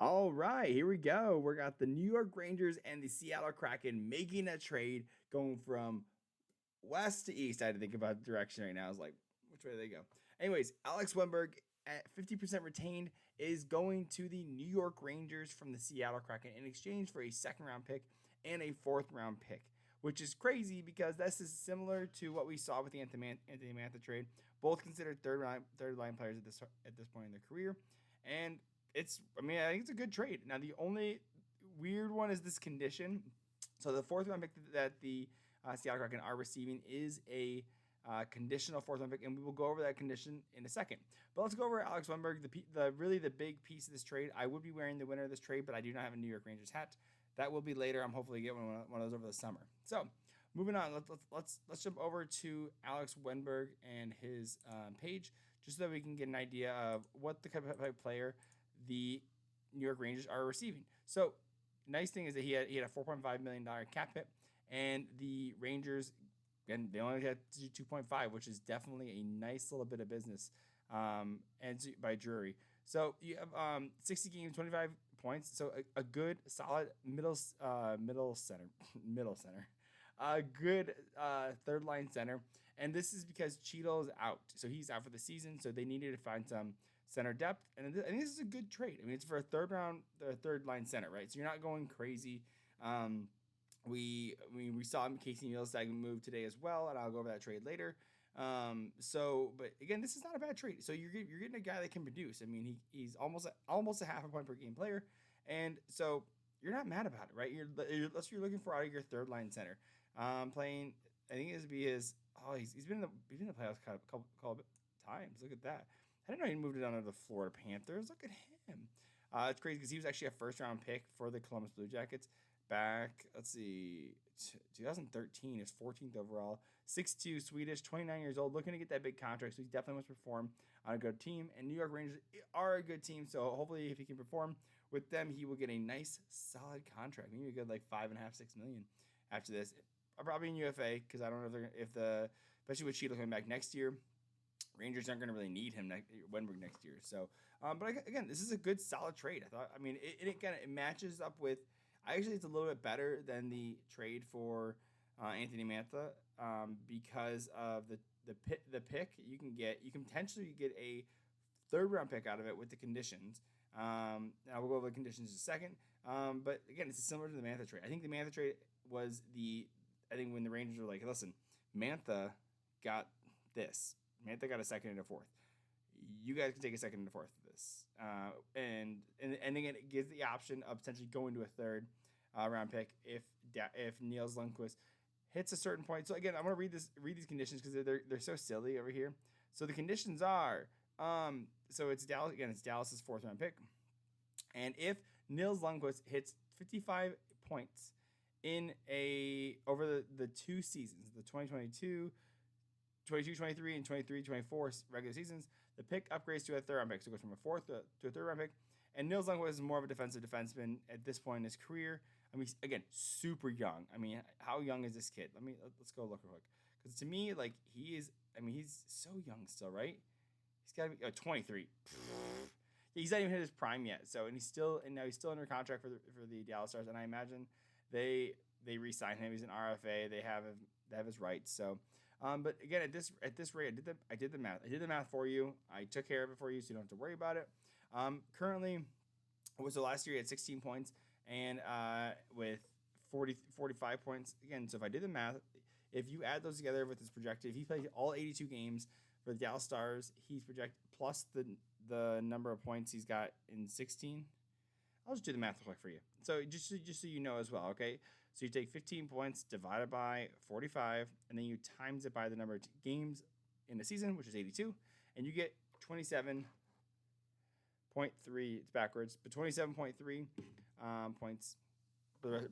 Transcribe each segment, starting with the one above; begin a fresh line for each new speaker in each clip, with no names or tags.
All right, here we go. We got the New York Rangers and the Seattle Kraken making a trade going from west to east. I had to think about the direction right now. I was like, which way do they go? Anyways, Alex Wennberg at 50% retained is going to the New York Rangers from the Seattle Kraken in exchange for a second round pick and a fourth round pick, which is crazy because this is similar to what we saw with the Anthony Mantha trade. Both considered third line players at this point in their career, and I think it's a good trade. Now the only weird one is this condition. So the fourth round pick that the Seattle Kraken are receiving is a conditional fourth round pick, and we will go over that condition in a second. But let's go over Alex Wennberg, the big piece of this trade. I would be wearing the winner of this trade, but I do not have a New York Rangers hat. That will be later. I'm hopefully getting one of those over the summer. So moving on, let's jump over to Alex Wennberg and his page, just so that we can get an idea of what the type of player the New York Rangers are receiving. So nice thing is that he had a $4.5 million cap hit, and the Rangers, and they only had to do 2.5, which is definitely a nice little bit of business. And by Drury. So you have 60 games, 25 points. So a good, solid middle center, middle center, a good third line center. And this is because Cheeto is out, so he's out for the season. So they needed to find some center depth, and I think this is a good trade. I mean, it's for a third line center, right? So you're not going crazy. We saw Casey Nealstad move today as well, and I'll go over that trade later. But again, this is not a bad trade. So you're getting a guy that can produce. I mean, he's almost a half a point per game player, and so you're not mad about it, right? Unless you're looking for out of your third line center, playing. I think this would be his. Oh, he's been in the playoffs a couple times. Look at that. I didn't know he moved it on to the Florida Panthers. Look at him. It's crazy because he was actually a first round pick for the Columbus Blue Jackets back, let's see, 2013 is 14th overall, 6'2", Swedish, 29 years old, looking to get that big contract, so he definitely must perform on a good team, and New York Rangers are a good team, so hopefully if he can perform with them, he will get a nice, solid contract, maybe a good like $5.5-6 million after this, probably in UFA, because I don't know especially with Cheeto coming back next year, Rangers aren't going to really need him Wennberg next year. So, but again, this is a good, solid trade. I thought. I mean, it matches up with. Actually, it's a little bit better than the trade for Anthony Mantha because of the pick you can get. You can potentially get a third round pick out of it with the conditions. Now we'll go over the conditions in a second. But again, it's similar to the Mantha trade. I think the Mantha trade was I think when the Rangers were like, listen, Mantha got this. Mantha got a second and a fourth. You guys can take a second and a fourth of this. And again, it gives the option of potentially going to a third round pick if Niels Lundqvist hits a certain point. So again, I'm gonna read these conditions because they're so silly over here. So the conditions are so it's Dallas again. It's Dallas's fourth round pick, and if Niels Lundqvist hits 55 points in over the two seasons, the 22-23 and 23-24 regular seasons, the pick upgrades to a third round pick. So it goes from a fourth to a third round pick. And Nils Lundqvist is more of a defensive defenseman at this point in his career. I mean, again, super young. I mean, how young is this kid? Let's go look real quick. Because to me, like, he's so young still, right? He's got to be 23. Yeah, he's not even hit his prime yet. So, and now he's still under contract for the Dallas Stars. And I imagine they re-sign him. He's an RFA. They have his rights. So, but again, at this rate, I did the math. I did the math for you. I took care of it for you, so you don't have to worry about it. Currently, so last year he had 16 points and with 45 points. Again, so if I did the math, if you add those together with his projected, if he played all 82 games for the Dallas Stars, he's projected plus the number of points he's got in 16. I'll just do the math real quick for you. So just so you know as well, okay? So you take 15 points divided by 45, and then you times it by the number of games in the season, which is 82, and you get 27.3. It's backwards, but 27.3 points,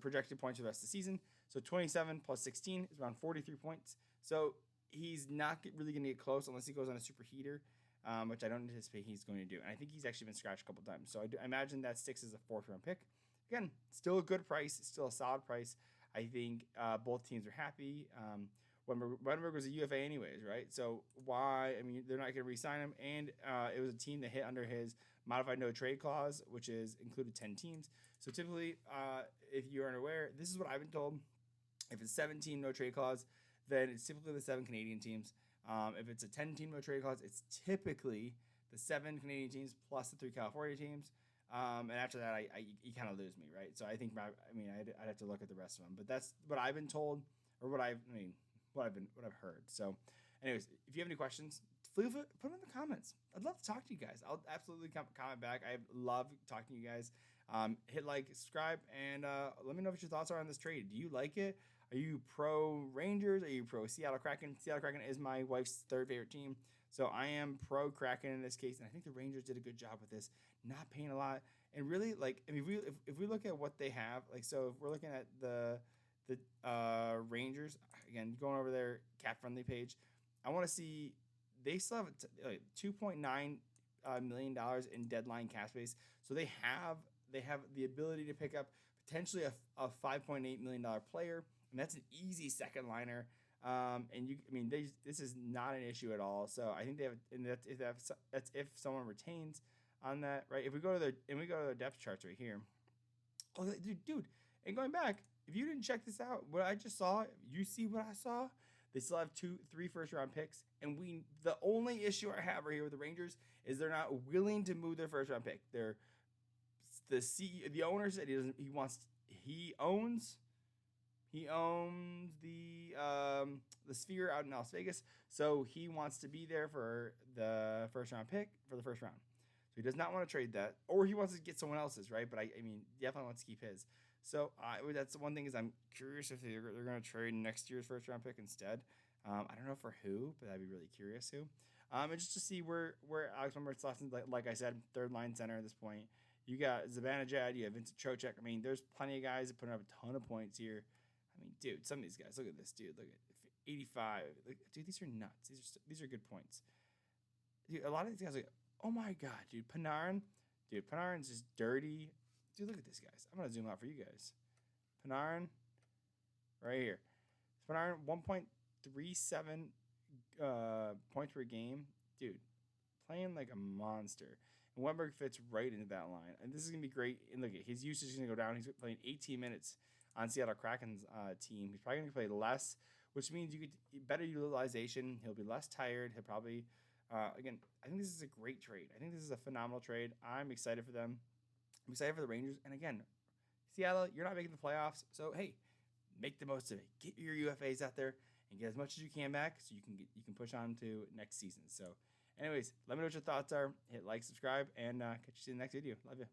projected points for the rest of the season. So 27 plus 16 is around 43 points. So he's not really going to get close unless he goes on a super heater. Which I don't anticipate he's going to do. And I think he's actually been scratched a couple times. So I imagine that sticks as a fourth round pick. Again, still a good price, still a solid price. I think both teams are happy. Wennberg was a UFA anyways, right? So why? I mean, they're not going to re-sign him, and it was a team that hit under his modified no trade clause, which is included 10 teams. So typically, if you aren't aware, this is what I've been told. If it's 17 no trade clause, then it's typically the 7 Canadian teams. If it's a 10-team no trade clause, it's typically the 7 Canadian teams plus the 3 California teams. And after that, you kind of lose me, right? So I think I'd have to look at the rest of them, but that's what I've been told, or what I've heard. So, anyways, if you have any questions, please put them in the comments. I'd love to talk to you guys. I'll absolutely comment back. I love talking to you guys. Hit like, subscribe, and let me know what your thoughts are on this trade. Do you like it? Are you pro Rangers? Are you pro Seattle Kraken? Seattle Kraken is my wife's third favorite team. So I am pro Kraken in this case, and I think the Rangers did a good job with this, not paying a lot. And really, like, I mean, if we look at what they have, like, so if we're looking at the Rangers, again, going over their cap friendly page, I want to see they still have $2.9 million in deadline cap space. So they have the ability to pick up potentially a $5.8 million player, and that's an easy second liner. This is not an issue at all. So I think they have, and that's if someone retains on that, right? If we go to their depth charts right here, oh, dude, and going back, if you didn't check this out, what I just saw, you see what I saw. They still have 3 first-round picks, and the only issue I have right here with the Rangers is they're not willing to move their first-round pick. The owner said he owns the Sphere out in Las Vegas, so he wants to be there for the first-round pick for the first round. So he does not want to trade that, or he wants to get someone else's, right? But I mean, definitely wants to keep his. So that's the one thing is I'm curious if they're going to trade next year's first-round pick instead. I don't know for who, but I'd be really curious who. And just to see where Alex Wennberg slots in, like I said, third-line center at this point. You got Zibanejad, you have Vincent Trocheck. I mean, there's plenty of guys that put up a ton of points here. I mean, dude, some of these guys. Look at this, dude. Look at 85. Dude, these are nuts. These are good points. Dude, a lot of these guys are like, oh my god, dude, Panarin. Dude, Panarin's just dirty. Dude, look at this, guys. I'm gonna zoom out for you guys. Panarin, right here. Panarin, 1.37 points per game. Dude, playing like a monster. And Wennberg fits right into that line. And this is going to be great. And look, his usage is going to go down. He's playing 18 minutes on Seattle Kraken's team. He's probably going to play less, which means you get better utilization. He'll be less tired. He'll probably, again, I think this is a great trade. I think this is a phenomenal trade. I'm excited for them. I'm excited for the Rangers. And again, Seattle, you're not making the playoffs. So, hey, make the most of it. Get your UFAs out there and get as much as you can back so you can push on to next season. So, anyways, let me know what your thoughts are. Hit like, subscribe, and catch you in the next video. Love you.